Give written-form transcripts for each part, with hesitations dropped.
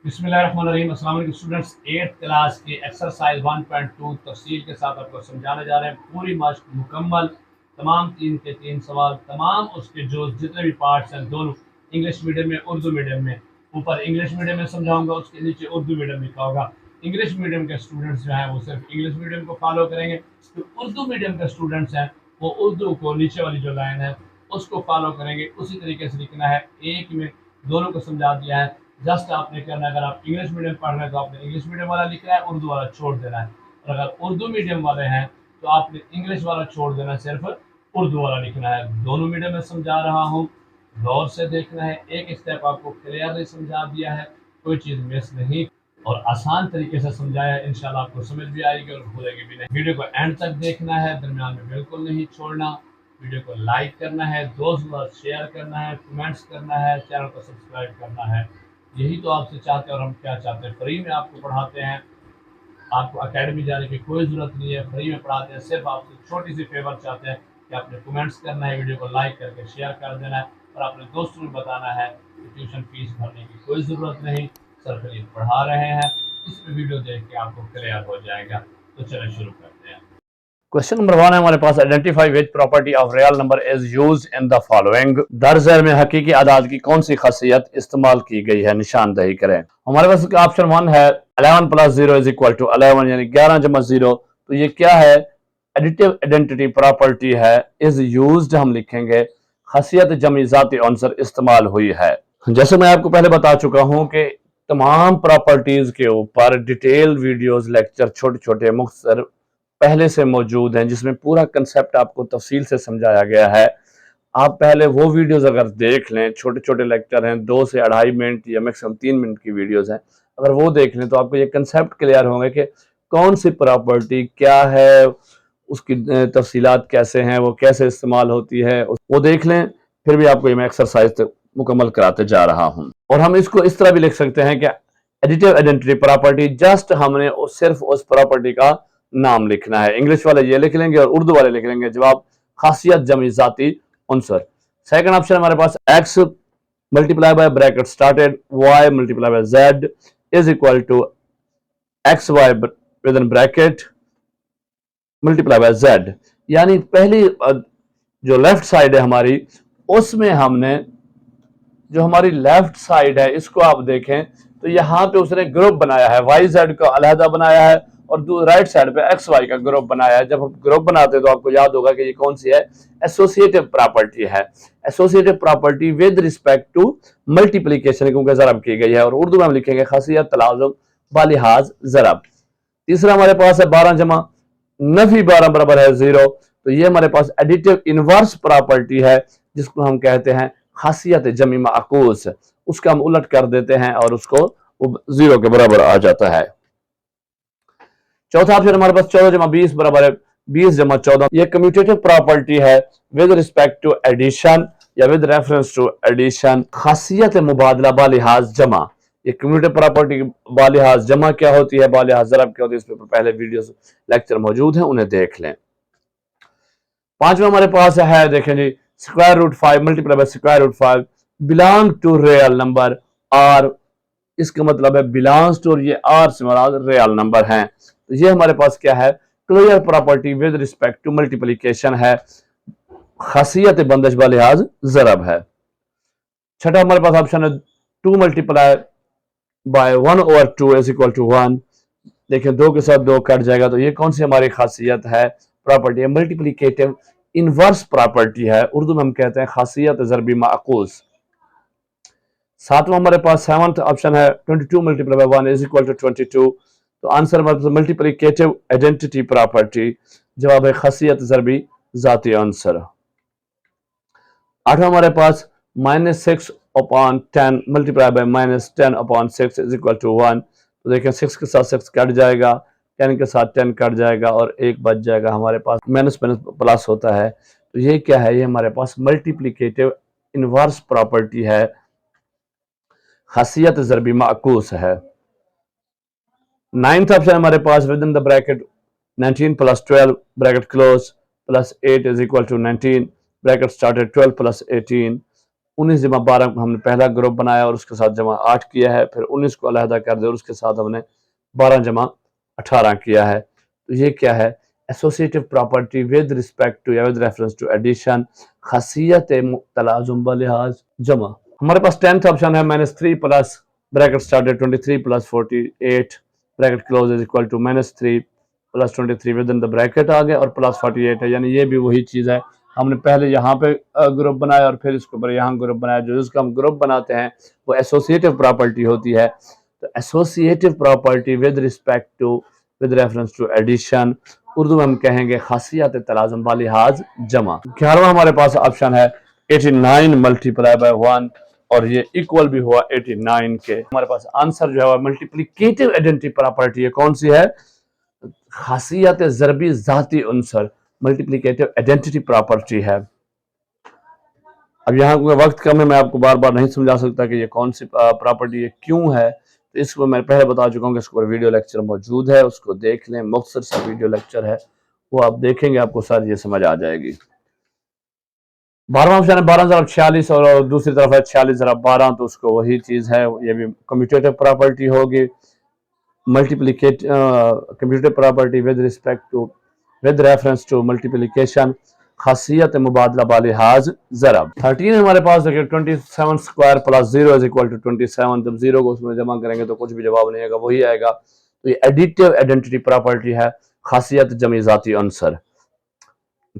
बिस्मिल्लाहिर्रहमानिर्रहीम। अस्सलाम वालेकुम स्टूडेंट्स, 8th क्लास की एक्सरसाइज 1.2 तफसील के साथ आपको समझाने जा रहे हैं। पूरी मश्क मुकम्मल, तमाम 3 के 3 सवाल, तमाम उसके जो जितने भी पार्ट्स हैं दोनों, इंग्लिश मीडियम में, उर्दू मीडियम में। ऊपर इंग्लिश मीडियम में समझाऊंगा, उसके नीचे उर्दू मीडियम लिखा होगा। इंग्लिश मीडियम के स्टूडेंट्स जो हैं वो सिर्फ इंग्लिश मीडियम को फॉलो करेंगे, जो उर्दू मीडियम के स्टूडेंट्स हैं वो उर्दू को नीचे वाली जो लाइन है उसको फॉलो करेंगे। उसी तरीके से लिखना है, एक में दोनों को समझा दिया है। जस्ट आपने करना है, अगर आप इंग्लिश मीडियम पढ़ रहे हैं तो आपने इंग्लिश मीडियम वाला लिखना है, उर्दू वाला छोड़ देना है। और अगर उर्दू मीडियम वाले हैं तो आपने इंग्लिश वाला छोड़ देना है, सिर्फ उर्दू वाला लिखना है। दोनों मीडियम में समझा रहा हूँ, गौर से देखना है। एक स्टेप आपको क्लियरली समझा दिया है, कोई चीज़ मिस नहीं, और आसान तरीके से समझाया है। इंशाल्लाह आपको समझ भी आएगी और भूलेगी भी नहीं। वीडियो को एंड तक देखना है, दरमियान में बिल्कुल नहीं छोड़ना। वीडियो को लाइक करना है, दोस्त के साथ शेयर करना है, कमेंट्स करना है, चैनल को सब्सक्राइब करना है। यही तो आपसे चाहते हैं और हम क्या चाहते हैं, फ्री में आपको पढ़ाते हैं। आपको अकेडमी जाने की कोई ज़रूरत नहीं है, फ्री में पढ़ाते हैं। सिर्फ आपसे छोटी सी फेवर चाहते हैं कि आपने कमेंट्स करना है, वीडियो को लाइक करके शेयर कर देना है, और अपने दोस्तों को बताना है कि ट्यूशन फीस भरने की कोई ज़रूरत नहीं, सर फ्री पढ़ा रहे हैं। इसमें वीडियो देख के आपको क्लियर हो जाएगा। तो चलिए शुरू करते हैं। क्वेश्चन नंबर 1 है हमारे पास, identify which property of real number is used in the following. दर्ज में हकीकी आदाद की कौन सी खासियत इस्तेमाल की गई है, निशानदही करें। हमारे पास ऑप्शन 1 है 11 + 0 = 11, यानी 11 + 0। तो ये क्या है? एडिटिव आइडेंटिटी प्रॉपर्टी है। इज यूज्ड हम लिखेंगे, खासियत जमी ज़ाती अंसर इस्तेमाल हुई है। जैसे मैं आपको पहले बता चुका हूं कि तमाम प्रॉपर्टीज के ऊपर डिटेल वीडियोस, लेक्चर छोटे छोटे मुख्तसर पहले से मौजूद हैं, जिसमें पूरा कंसेप्ट आपको तफसील से समझाया गया है। आप पहले वो वीडियोस अगर देख लें, छोटे छोटे लेक्चर हैं, 2 से 2.5 मिनट या मैक्सिमम 3 मिनट की वीडियोस हैं, अगर वो देख लें तो आपको ये कंसेप्ट क्लियर होंगे कि कौन सी प्रॉपर्टी क्या है, उसकी तफसीलात कैसे हैं, वो कैसे इस्तेमाल होती है, वो देख लें। फिर भी आपको ये मैं एक्सरसाइज मुकम्मल कराते जा रहा हूँ। और हम इसको इस तरह भी लिख सकते हैं कि एडिटिव आइडेंटिटी प्रॉपर्टी, जस्ट हमने सिर्फ उस प्रॉपर्टी का नाम लिखना है। इंग्लिश वाले ये लिख लेंगे और उर्दू वाले लिख लेंगे जवाब खासियत जमी ज़ाती अंसर। सेकंड ऑप्शन हमारे पास x multiply by bracket started y multiply by z is equal to X Y within bracket multiply by z। यानी पहली जो लेफ्ट साइड है हमारी, उसमें हमने जो हमारी लेफ्ट साइड है इसको आप देखें तो यहाँ पे उसने ग्रुप बनाया है, वाई जेड का अलहदा बनाया है और राइट साइड पे एक्स वाई का ग्रुप बनाया है। जब हम ग्रुप बनाते हैं तो आपको याद होगा कि ये कौन सी है? एसोसिएटिव प्रॉपर्टी है। Associative property with respect to multiplication, क्योंकि ज़रब की गई है। और उर्दू में हम लिखेंगे खासियत तलाजुम बालिहाज ज़रब। तीसरा हमारे पास है 12 जमा नफी 12 बराबर है 0। तो ये हमारे पास एडिटिव इनवर्स प्रॉपर्टी है, जिसको हम कहते हैं खासियत जमी माकूस। उसका हम उलट कर देते हैं और उसको 0 के बराबर आ जाता है। चौथा ऑप्शन हमारे पास 14 जमा 20 बराबर है 20 जमा 14। ये कम्यूटेटिव प्रॉपर्टी है विद रिस्पेक्ट टू एडिशन या विद रेफरेंस टू एडिशन। खासियत मुबादला बालिहाज जमा, ये कम्यूटेटिव प्रॉपर्टी बालिहाज जमा क्या होती है, बालिहाज ज़रब क्या होती है, इस पर पहले वीडियो लेक्चर मौजूद हैं, उन्हें देख लें। पांचवा हमारे पास है, देखें जी, √5 multiply by √5 belong to real number R. इसका मतलब है बिलोंग्स टू, और ये आर से मुराद रियल नंबर हैं। तो ये हमारे पास क्या है? Clear property with respect to multiplication है, खासियत बंदिश बालिहाज ज़रब है। छठा हमारे पास ऑप्शन है 2 multiply by 1/2 is equal to 1। देखिए 2 के साथ 2 कट जाएगा। तो ये कौन सी हमारी खासियत है? प्रॉपर्टी है मल्टीप्लिकेटिव इनवर्स प्रॉपर्टी है, उर्दू में हम कहते हैं खासियत ज़रबी माकूस। सातवां हमारे पास 7th ऑप्शन है 22 multiply by 1 is equal to 22। तो आंसर मल्टीप्लिकेटिव आइडेंटिटी प्रॉपर्टी, जवाब है खासियत ज़रबी ज़ाती आंसर। आठवां हमारे पास -6/10 multiply by -10/6 is equal to 1। तो देखें 6 के साथ 6 कट जाएगा, 10 के साथ 10 कट जाएगा और 1 बच जाएगा, हमारे पास माइनस माइनस प्लस होता है। तो ये क्या है? ये हमारे पास मल्टीप्लिकेटिव इनवर्स प्रॉपर्टी है, खासियत ज़रबी माकूस है। 9th ऑप्शन हमारे पास within the bracket 19 + 12 bracket close +8 is equal to 19 bracket started 12 + 18। 19 जमा 12 को हमने पहला ग्रुप बनाया और उसके साथ जमा 8 किया है, फिर 19 को अलहदा कर दिया और उसके साथ हमने 12 जमा 18 किया है। तो ये क्या है? Associative property with respect to या विद रेफरेंस टू एडिशन, खासियत तलाजुम बलिहाज जमा। हमारे पास 10th ऑप्शन है -3 plus bracket started 23 plus 48 bracket close is equal to -3 plus 23 within the bracket आ गया और प्लस 48 है, यानी ये भी वही चीज़ है। हमने पहले यहाँ पे ग्रुप बनाया और फिर इसके ऊपर यहाँ ग्रुप बनाया। जो जिसका हम ग्रुप बनाते हैं वो एसोसिएटिव प्रॉपर्टी होती है। तो associative property with respect to with reference to addition, Urdu में हम कहेंगे खासियत तलाजुम बालिहाज जमा। 11वां हमारे पास ऑप्शन है 89 मल्टीप्लाई बाय 1 और ये इक्वल भी हुआ 89 के। हमारे पास आंसर जो है मल्टीप्लिकेटिव आइडेंटिटी प्रॉपर्टी है, कौन सी है? खासियत ज़रबी ज़ाती उनसर, मल्टीप्लिकेटिव आइडेंटिटी प्रॉपर्टी है। अब यहाँ वक्त कम है, मैं आपको बार बार नहीं समझा सकता कि ये कौन सी प्रॉपर्टी है, क्यों है। तो इसको मैं पहले बता चुका हूँ कि इसको वीडियो लेक्चर मौजूद है, उसको देख लें। मुख्तसर सा वीडियो लेक्चर है, वो आप देखेंगे, आपको सारी ये समझ आ जाएगी। 12वां ऑप्शन है 12,046 और दूसरी तरफ है 46,012, तो उसको वही चीज़ है, ये भी कम्यूटेटिव प्रॉपर्टी होगी। Multiplicate commutative property with respect to with reference to multiplication, खासियत मुबादला बालिहाज ज़रब। 13 हमारे पास देखिए 27 square plus 0 is equal to 27। जब 0 को उसमें जमा करेंगे तो कुछ भी जवाब नहीं आएगा, वही आएगा। तो ये एडिटिव आइडेंटिटी प्रॉपर्टी है, खासियत जमी ज़ाती अंसर।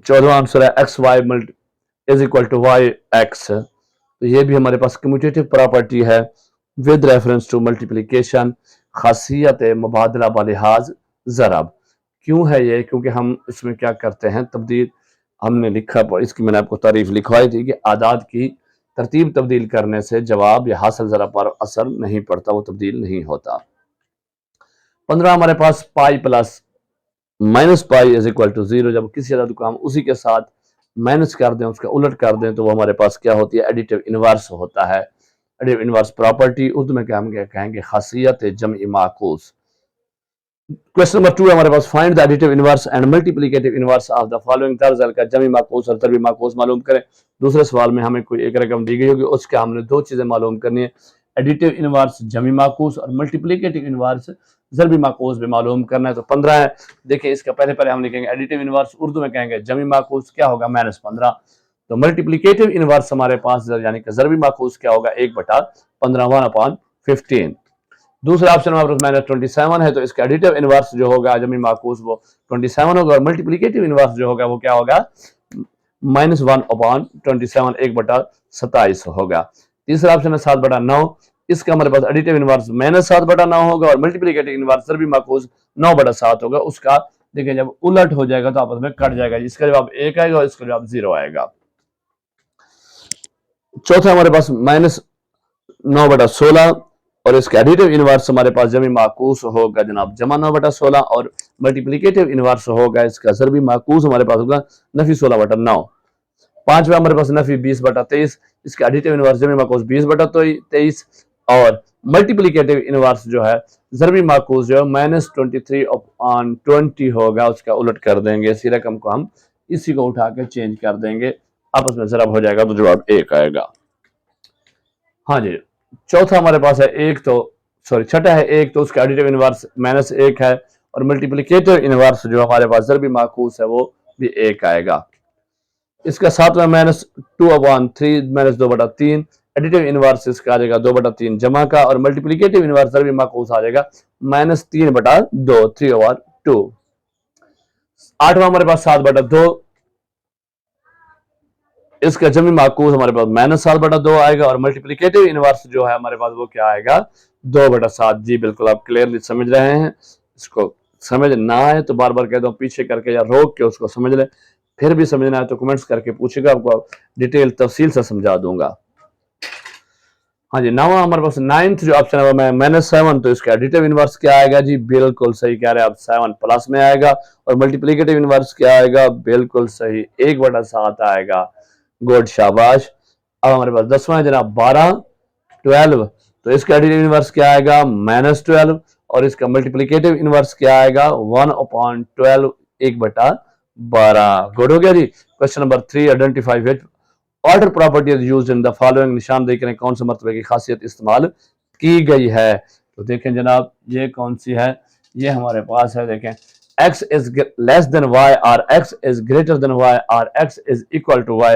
14वां आंसर है X Y is equal to Y X, तो ये भी हमारे पास कम्यूटेटिव प्रॉपर्टी है विद रेफरेंस टू मल्टीप्लिकेशन, खासियत मुबादला बालिहाज ज़रब। क्यों है ये? क्योंकि हम इसमें क्या करते हैं, तब्दील हमने लिखा, इसकी मैंने आपको तारीफ लिखवाई थी कि आदाद की तरतीब तब्दील करने से जवाब या हासिल ज़रब पर असर नहीं पड़ता, वो तब्दील नहीं होता। 15 हमारे पास pi plus minus pi is equal to 0। जब किसी अदद को हम उसी के साथ माइनस कर दें, उसका उलट कर दें, तो वो हमारे पास क्या होती है? एडिटिव इनवर्स होता है। एडिटिव इनवर्स प्रॉपर्टी उर्दू में क्या हम कहेंगे? खासियत जमई माकूस। क्वेश्चन नंबर 2 हमारे पास find the additive inverse and multiplicative inverse of the following दरअसल का जमी माकूस और तरबी माकूस मालूम करें। दूसरे सवाल में हमें कोई एक रकम दी गई होगी, उसके हमने दो चीजें मालूम करनी है, एडिटिव इनवर्स जमी माकूस और मल्टीप्लिकेटिव इनवर्स ज़रबी माकूस भी मालूम करना है। तो 15 है। देखिए इसका पहले हम लिखेंगे एडिटिव इनवर्स, उर्दू में कहेंगे जमी माकूस, क्या होगा? -15। तो मल्टीप्लिकेटिव इनवर्स हमारे पास यानी कि ज़रबी माकूस क्या होगा? 1/15 1/15। दूसरा ऑप्शन हमारे पास -27 है, तो इसका एडिटिव इनवर्स जो होगा जमी माकूस वो 27 होगा और मल्टीप्लिकेटिव इनवर्स जो होगा वो क्या होगा? -1/27 1/27 होगा। तीसरा ऑप्शन है 7/9, इसका हमारे पास एडिटिव इनवर्स -7/9 होगा और मल्टीप्लिकेटिव इनवर्स ज़रबी माकूस 9/7 होगा। उसका देखिए जब उलट हो जाएगा तो आपस में कट जाएगा, इसका जवाब 1 आएगा और इसका जवाब 0 आएगा। चौथा हमारे पास -9/16 और इसका एडिटिव इनवर्स हमारे पास जमी माकूस होगा जनाब जमा 9/16 और मल्टीप्लिकेटिव इनवर्स होगा इसका ज़रबी माकूस हमारे पास होगा नफी 16/9। पांचवा हमारे पास नफी 20/23, इसका एडिटिव इनवर्स जमी माकूस 20/23 और मल्टीप्लिकेटिव इनवर्स जो है ज़रबी माकूस जो है -23/20 होगा, उसका उलट कर देंगे, इसी रकम को हम इसी को उठा के चेंज कर देंगे, आपस में ज़रब हो जाएगा तो जवाब 1 आएगा। हाँ जी, चौथा हमारे पास है छठा है 1, तो उसका एडिटिव इनवर्स -1 है और मल्टीप्लिकेटिव इनवर्स जो हमारे पास ज़रबी माकूस है वो भी 1 आएगा। इसका सातवां -2/3 -2/3, एडिटिव इनवर्स इसका आ जाएगा 2/3 जमा का और मल्टीप्लिकेटिव इनवर्स ज़रबी माकूस आ जाएगा -3/2 3/2। आठवां हमारे पास 7/2, इसका जमी माकूस हमारे पास -7/2 आएगा और मल्टीप्लिकेटिव इनवर्स जो है हमारे पास वो क्या आएगा? 2/7। जी बिल्कुल, आप क्लियरली समझ रहे हैं। इसको समझ ना आए तो बार बार कहता हूँ पीछे करके या रोक के उसको समझ लें, फिर भी समझना है तो कमेंट्स करके पूछेगा, आपको डिटेल तफसील से समझा दूंगा। हाँ जी, नवा हमारे पास 9th जो ऑप्शन है मैं -7, तो इसका एडिटिव इनवर्स क्या आएगा? जी बिल्कुल सही कह रहे हैं आप, 7 प्लस में आएगा और मल्टीप्लिकेटिव इनवर्स क्या आएगा? बिल्कुल सही 1/7 आएगा। गुड, शाबाश। अब हमारे पास 10वां है जनाब 12, तो इसका एडिटिव इनवर्स क्या आएगा? -12 और इसका मल्टीप्लिकेटिव इनवर्स क्या आएगा? 1/12 1/12। गुड हो गया जी। Question number 3, identify which order property is used in the following, निशानदेही करें कौन से मर्तबे की खासियत इस्तेमाल की गई है। तो देखें जनाब ये कौन सी है, ये हमारे पास है, देखें x is less than y और x is greater than y और x is equal to y,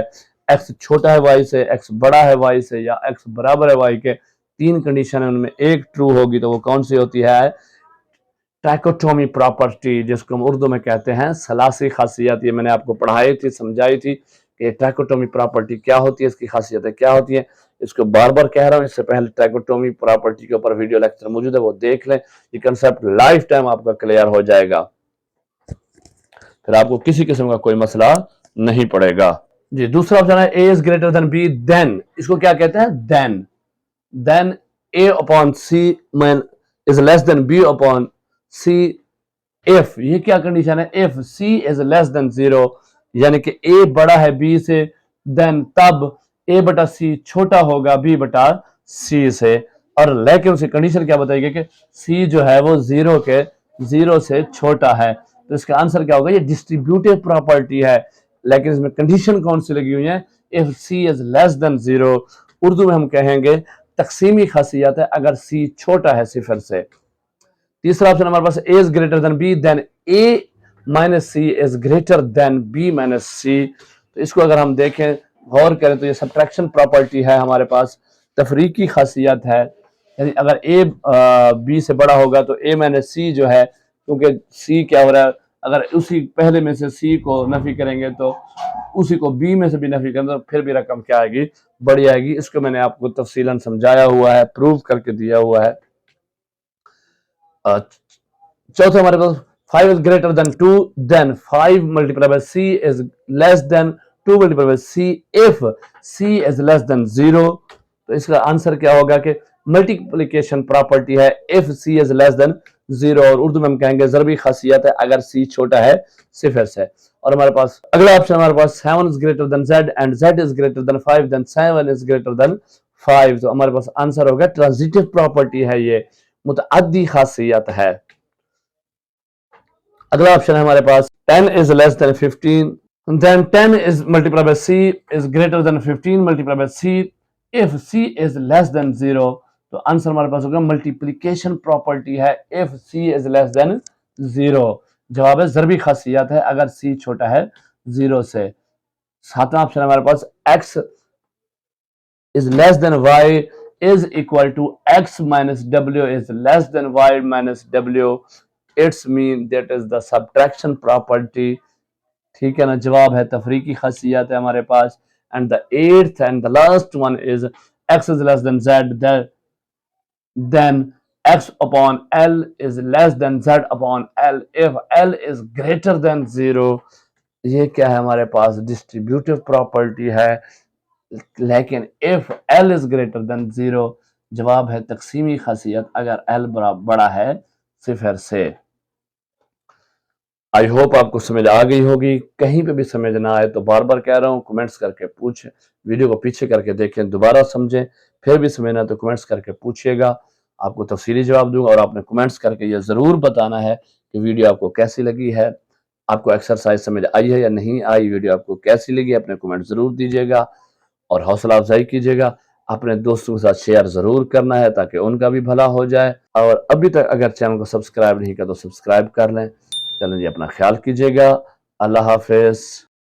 x छोटा है y से, x बड़ा है y से या x बराबर है y के, तीन कंडीशन है उनमें एक ट्रू होगी तो वो कौन सी होती है, ट्राइकोटोमी प्रॉपर्टी, जिसको हम उर्दू में कहते हैं सलासी खासियत। ये मैंने आपको पढ़ाई थी, समझाई थी कि ट्राइकोटोमी प्रॉपर्टी क्या होती है, इसकी खासियतें क्या होती है। इसको बार बार कह रहा हूँ, इससे पहले ट्राइकोटोमी प्रॉपर्टी के ऊपर वीडियो लेक्चर मौजूद है, वो देख लें, ये कंसेप्ट लाइफ टाइम आपका क्लियर हो जाएगा, फिर आपको किसी किस्म का कोई मसला नहीं पड़ेगा जी। दूसरा ऑप्शन है A is greater than B then, इसको क्या कहते हैं, देन ए अपॉन सी मैन is less than B upon C if, ये क्या कंडीशन है, if C is less than 0, यानी कि ए बड़ा है बी से, देन तब ए बटा सी छोटा होगा बी बटा सी से, और लेकिन उसकी कंडीशन क्या बताएगी कि सी जो है वो 0 से छोटा है। तो इसका आंसर क्या होगा, ये डिस्ट्रीब्यूटिव प्रॉपर्टी है, लेकिन इसमें कंडीशन कौन सी लगी हुई है, if C is less than 0, Urdu में हम कहेंगे तकसीमी खासियत है अगर सी छोटा है सिफर से। तीसरा ऑप्शन हमारे पास A is greater than B then A minus C is greater than B minus C. तो इसको अगर हम देखें गौर करें तो ये सब्ट्रैक्शन प्रॉपर्टी है हमारे पास, तफरीकी खासियत है, यानी अगर ए बी से बड़ा होगा तो ए माइनस सी जो है, क्योंकि सी क्या हो रहा है, अगर उसी पहले में से सी को नफी करेंगे तो उसी को बी में से भी नफी करेंगे तो फिर भी रकम क्या आएगी, बड़ी आएगी। इसको मैंने आपको तफसीलन समझाया हुआ है, प्रूव करके दिया हुआ है। चौथा हमारे पास 5 is greater than 2 then 5 multiply by C is less than 2 multiply by C if C is less than 0। तो इसका आंसर क्या होगा कि मल्टीप्लिकेशन प्रॉपर्टी है if C is less than 0, और उर्दू में हम कहेंगे ज़रबी खासियत है अगर सी छोटा है सिफर से। और हमारे पास अगला ऑप्शन हमारे पास 7 is greater than z and z is greater than 5 then 7 is greater than 5। तो हमारे पास आंसर होगा ट्रांजिटिव प्रॉपर्टी है, ये मुतअद्दी खासियत है। अगला ऑप्शन है हमारे पास 10 is less than 15 then 10 is multiply by c is greater than 15 multiply by c if c is less than 0। तो आंसर हमारे पास होगा मल्टीप्लिकेशन प्रॉपर्टी है if c is less than 0। जवाब है ज़रबी खासियत है अगर c छोटा है 0 से। सातवां ऑप्शन हमारे पास x is less than y is equal to x minus w is less than y minus w, it's mean that is the subtraction property। ठीक है ना, जवाब है तफरीकी खासियत है हमारे पास। And the eighth and the last one is x is less than z then x upon l is less than z upon l if l is greater than 0। ये क्या है हमारे पास, डिस्ट्रीब्यूटिव प्रॉपर्टी है, लेकिन if L is greater then 0, जवाब है तकसीमी खासियत अगर एल बड़ा है सिफर से। आई होप आपको समझ आ गई होगी, कहीं पे भी समझ ना आए तो बार बार कह रहा हूँ कमेंट्स करके पूछें, वीडियो को पीछे करके देखें, दोबारा समझें, फिर भी समझना तो कमेंट्स करके पूछिएगा, आपको तफसीली जवाब दूंगा। और आपने कमेंट्स करके ये ज़रूर बताना है कि वीडियो आपको कैसी लगी है, आपको एक्सरसाइज समझ आई है या नहीं आई, वीडियो आपको कैसी लगी, अपने कमेंट ज़रूर दीजिएगा और हौसला अफजाई कीजिएगा। अपने दोस्तों के साथ शेयर ज़रूर करना है ताकि उनका भी भला हो जाए। और अभी तक अगर चैनल को सब्सक्राइब नहीं किया तो सब्सक्राइब कर लें। चलें जी, अपना ख्याल कीजिएगा, अल्लाह हाफिज़।